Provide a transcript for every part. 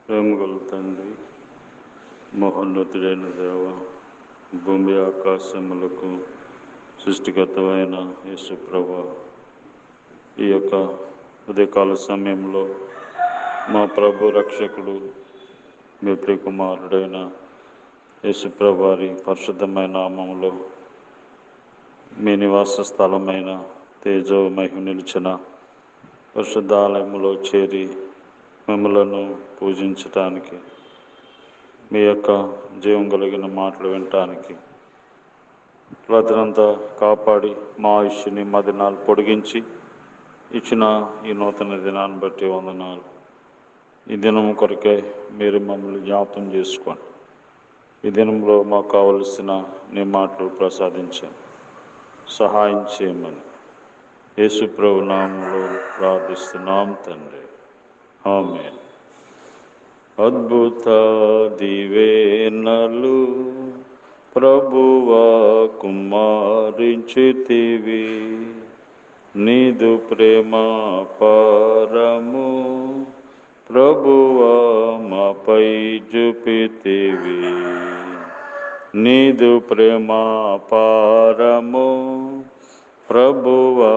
ప్రేమగల తండ్రి, మహోన్నతుడైన దేవ, భూమి ఆకాశములకు సృష్టిగతమైన యేసు ప్రభువా, ఈ యొక్క ఉదయకాల సమయంలో మా ప్రభు రక్షకుడు మీ ప్రియకుమారుడైన యేసు ప్రభు వారి పరిశుద్ధమైన నామములో మీ నివాస స్థలమైన తేజో మహిమ నిలిచిన పరిశుద్ధాలయములో చేరి మిమ్మలను పూజించటానికి, మీ యొక్క జీవం కలిగిన మాటలు వినటానికి రాత్రంతా కాపాడి మా ఆయుష్ని మా దినాలు పొడిగించి ఇచ్చిన ఈ నూతన దినాన్ని బట్టి వందనాలు. ఈ దినం కొరకే మీరు మమ్మల్ని జ్ఞాపకం చేసుకోండి. ఈ దినంలో మాకు కావలసిన నీ మాటలు ప్రసాదించండి, సహాయం చేయమని యేసు ప్రభు నామములో ప్రార్థిస్తున్నాం తండ్రి, ఆమేన్. అద్భుత దివేనలు ప్రభువా కుమారించితివి, నీదు ప్రేమ పారము ప్రభువా మాపై చూపితివి, నీదు ప్రేమ పారము ప్రభువా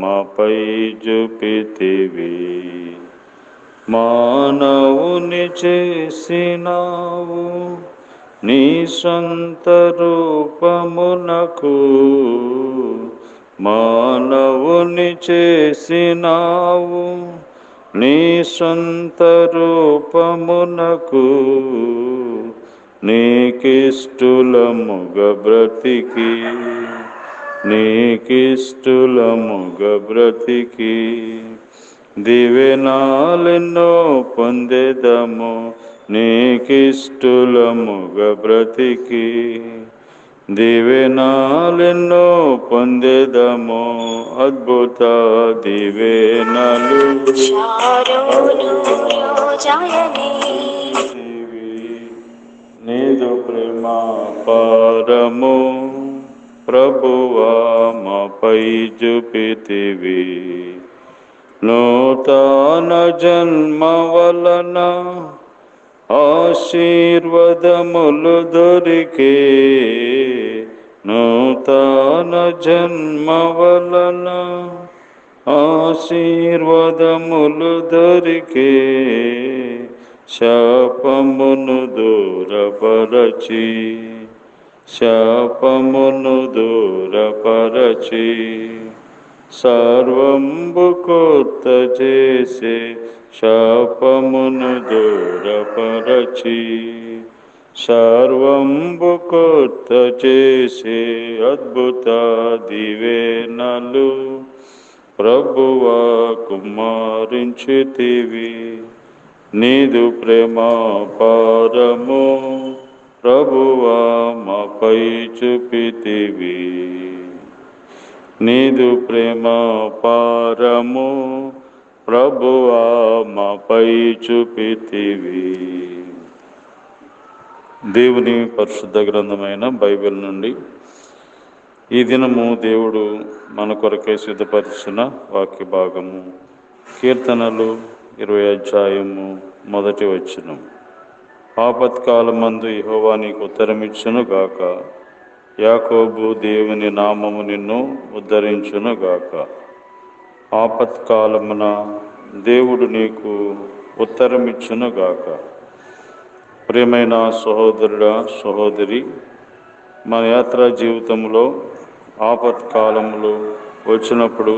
మాపై చూపితివి, మానవుని చేసినావు నీ సొంత రూపమునకు, మానవుని చేసినావు నీ సొంత రూపమునకు, నీకిష్టులముగ బ్రతికి, నీకిష్టులముగ బ్రతికి దివెనాలెన్నో పొందెదము, నీకిష్టులముగ బ్రతికి దివెనాలెన్నో పొందెదము, అద్భుత దివెనలు నీదు ప్రేమ పారము ప్రభువా మాపై చూపితివి, నూతన జన్మ వలన ఆశీర్వాదములు దొరికే, నూతన జన్మ వలన ఆశీర్వాదములు దొరికే, శాపమును దూరపరచి, శాపమును దూరపరచి సర్వంబు కొత్త చేసే, శాపమును దూరపరచి సర్వంబు కొత్త చేసే, అద్భుత దివెనలు ప్రభువా కుమారించితివి, నీదు ప్రేమ పారము ప్రభువా మాపై చూపితివి, నీదు ప్రేమ పారము ప్రభువా మాపై చూపితివి. దేవుని పరిశుద్ధ గ్రంథమైన బైబిల్ నుండి ఈ దినము దేవుడు మన కొరకై సిద్ధపరిచిన వాక్య భాగము కీర్తనలు 20 అధ్యాయము 1 వచనం. ఆపత్కాలమందు యెహోవా నీకు ఉత్తరమిచ్చును గాక, యాకోబు దేవుని నామము నిన్ను ఉద్ధరించును గాక. ఆపత్కాలమున దేవుడు నీకు ఉత్తరమిచ్చును గాక. ప్రియమైన సహోదరుడా, సహోదరి, మన యాత్రా జీవితంలో ఆపత్కాలములు వచ్చినప్పుడు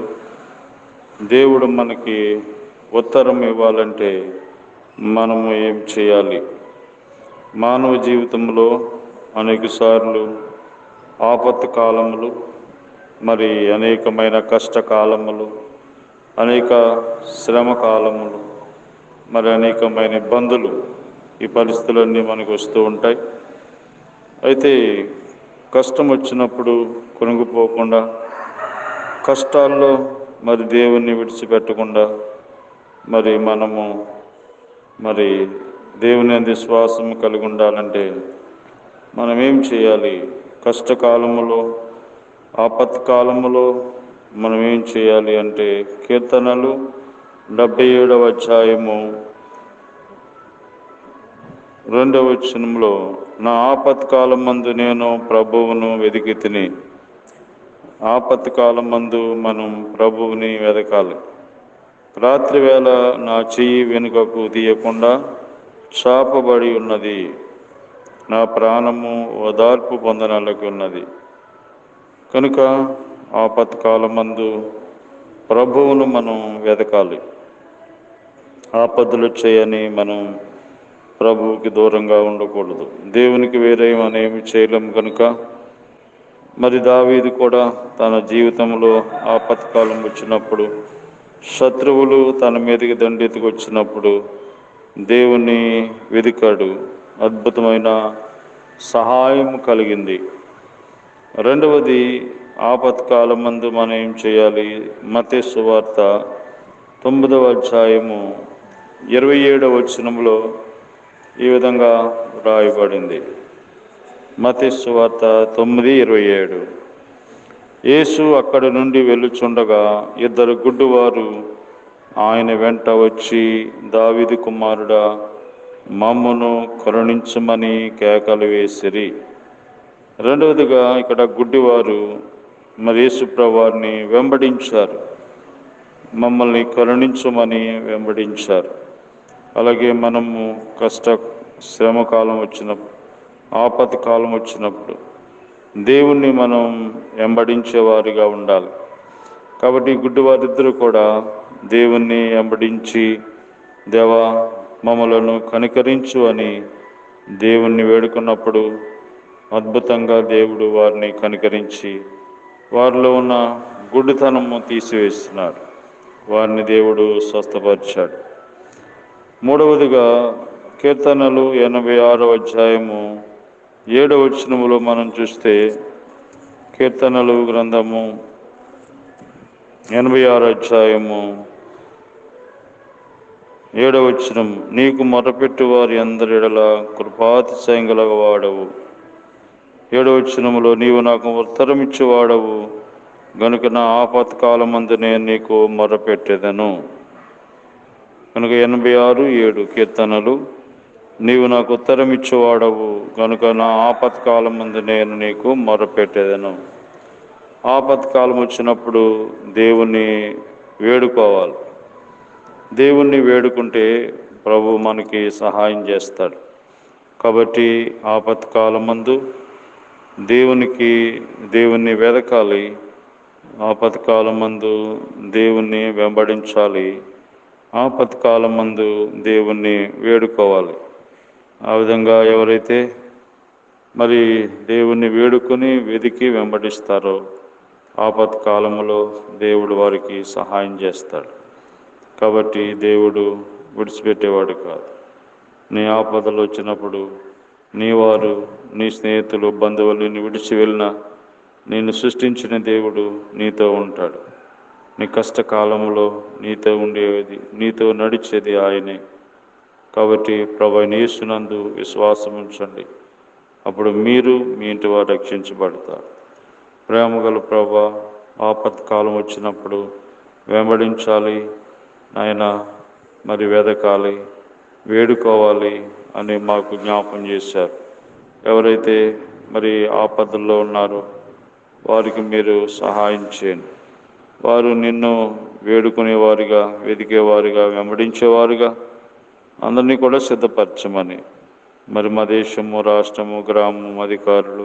దేవుడు మనకి ఉత్తరం ఇవ్వాలంటే మనము ఏం చేయాలి? మానవ జీవితంలో అనేకసార్లు ఆపత్కాలములు, మరి అనేకమైన కష్టకాలములు, అనేక శ్రమ కాలములు, మరి అనేకమైన ఇబ్బందులు, ఈ పరిస్థితులన్నీ మనకు వస్తూ ఉంటాయి. అయితే కష్టం వచ్చినప్పుడు కొనుక్కుపోకుండా, కష్టాల్లో మరి దేవుణ్ణి విడిచిపెట్టకుండా, మరి మనము మరి దేవుని అందు విశ్వాసం కలిగి ఉండాలంటే మనం ఏం చేయాలి? కష్టకాలములో, ఆపత్కాలములో మనం ఏం చేయాలి అంటే కీర్తనలు 77వ అధ్యాయము రెండవ వచనంలో, నా ఆపత్కాలం మందు నేను ప్రభువును వెదికి తిని. ఆపత్కాలం మందు మనం ప్రభువుని వెదకాలి. రాత్రి వేళ నా చెయ్యి వెనుకకు తీయకుండా చాపబడి ఉన్నది, నా ప్రాణము ఓదార్పు పొందనలకి ఉన్నది. కనుక ఆపత్కాలమందు ప్రభువును మనం వెదకాలి. ఆపదలు చేయని మనం ప్రభువుకి దూరంగా ఉండకూడదు. దేవునికి వేరే మనం ఏమి చేయలేము. కనుక మరి దావీదు కూడా తన జీవితంలో ఆపత్కాలం వచ్చినప్పుడు, శత్రువులు తన మీదకి దండెత్తుకు వచ్చినప్పుడు దేవుణ్ణి వెదికాడు. అద్భుతమైన సహాయం కలిగింది. రెండవది, ఆపత్కాలం మందు మనం ఏం చేయాలి? మత్తయి సువార్త 9వ అధ్యాయము 27వ వచనంలో ఈ విధంగా రాయబడింది. మత్తయి సువార్త 9:27. యేసు అక్కడి నుండి వెళ్ళుచుండగా ఇద్దరు గుడ్డివారు ఆయన వెంట వచ్చి, దావీదు కుమారుడా, మమ్మును కరుణించమని కేకలు వేసిరి. రెండవదిగా ఇక్కడ గుడ్డివారు మరి యేసు ప్రభువారిని వెంబడించారు, మమ్మల్ని కరుణించమని వెంబడించారు. అలాగే మనము శ్రమకాలం వచ్చినప్పుడు, ఆపత్కాలం వచ్చినప్పుడు దేవుణ్ణి మనం వెంబడించేవారిగా ఉండాలి. కాబట్టి గుడ్డివారిద్దరూ కూడా దేవుణ్ణి వెంబడించి, దేవా మమ్మలను కనికరించు అని దేవుణ్ణి వేడుకున్నప్పుడు అద్భుతంగా దేవుడు వారిని కనికరించి వారిలో ఉన్న గుడ్డితనము తీసివేస్తున్నాడు. వారిని దేవుడు స్వస్థపరిచాడు. మూడవదిగా కీర్తనలు 86వ అధ్యాయము 7వ వచనములో మనం చూస్తే, కీర్తనలు గ్రంథము 86వ అధ్యాయము 7వ వచనం, నీకు మొరపెట్టు వారి అందరి ఎడల కృపాతిశయం గలవాడవు. 7వ వచనములో, నీవు నాకు ఉత్తరం ఇచ్చేవాడవు గనుక నా ఆపత్కాలమందు నేను నీకు మొరపెట్టెదను. కనుక 86:7 కీర్తనలు, నీవు నాకు ఉత్తరం ఇచ్చేవాడవు కనుక నా ఆపత్కాలమందు నేను నీకు మొరపెట్టేదను. ఆపత్కాలం వచ్చినప్పుడు దేవుణ్ణి వేడుకోవాలి. దేవుణ్ణి వేడుకుంటే ప్రభు మనకి సహాయం చేస్తాడు. కాబట్టి ఆపత్కాలమందు దేవుణ్ణి వెదకాలి. ఆపత్కాలమందు దేవుణ్ణి వెంబడించాలి. ఆపత్కాలమందు దేవుణ్ణి వేడుకోవాలి. ఆ విధంగా ఎవరైతే మరి దేవుణ్ణి వేడుకొని వెదికి వెంబడిస్తారో ఆపత్కాలంలో దేవుడు వారికి సహాయం చేస్తాడు. కాబట్టి దేవుడు విడిచిపెట్టేవాడు కాదు. నీ ఆపదలు వచ్చినప్పుడు నీ వారు, నీ స్నేహితులు, బంధువులు నిన్ను విడిచి వెళ్ళినా నిన్ను సృష్టించిన దేవుడు నీతో ఉంటాడు. నీ కష్టకాలంలో నీతో ఉండేది, నీతో నడిచేది ఆయనే. కాబట్టి ప్రభువైన యేసునందు విశ్వాసం ఉంచండి. అప్పుడు మీరు, మీ ఇంటి వారు రక్షించబడతారు. ప్రేమగల ప్రభువా, ఆపత్కాలం వచ్చినప్పుడు వెంబడించాలి ఆయన, మరి వెదకాలి, వేడుకోవాలి అని మాకు జ్ఞాపం చేశారు. ఎవరైతే మరి ఆపదల్లో ఉన్నారో వారికి మీరు సహాయం చేయండి. వారు నిన్ను వేడుకునేవారుగా, వెదికేవారుగా, వెంబడించేవారుగా అందరినీ కూడా సిద్ధపరచమని మరి మా దేశము, రాష్ట్రము, గ్రామం, అధికారులు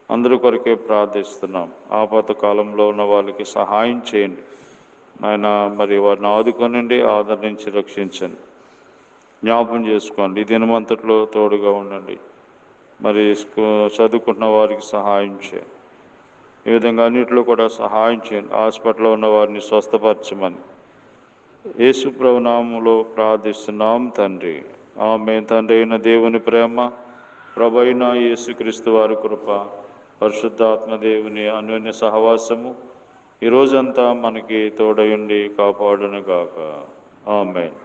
అందరి కొరకే ప్రార్థిస్తున్నాం. ఆపద కాలంలో ఉన్న వాళ్ళకి సహాయం చేయండి ఆయన. మరి వారిని ఆదుకొనండి, ఆదరించి రక్షించండి, జ్ఞాపం చేసుకోండి. ఈ దినమంతట్లో తోడుగా ఉండండి. మరి చదువుకుంటున్న వారికి సహాయం చేయండి. ఈ విధంగా అన్నింటిలో కూడా సహాయం చేయండి. హాస్పిటల్లో ఉన్న వారిని స్వస్థపరచమని యేసు ప్రభు నామములో ప్రార్థిస్తున్నాం తండ్రి. ఆమేన్. తండ్రి అయిన దేవుని ప్రేమ, ప్రభు అయిన యేసుక్రీస్తు వారి కృప, పరిశుద్ధాత్మ దేవుని అన్యోన్య సహవాసము ఈ రోజంతా మనకి తోడయుండి కాపాడును గాక. ఆమేన్.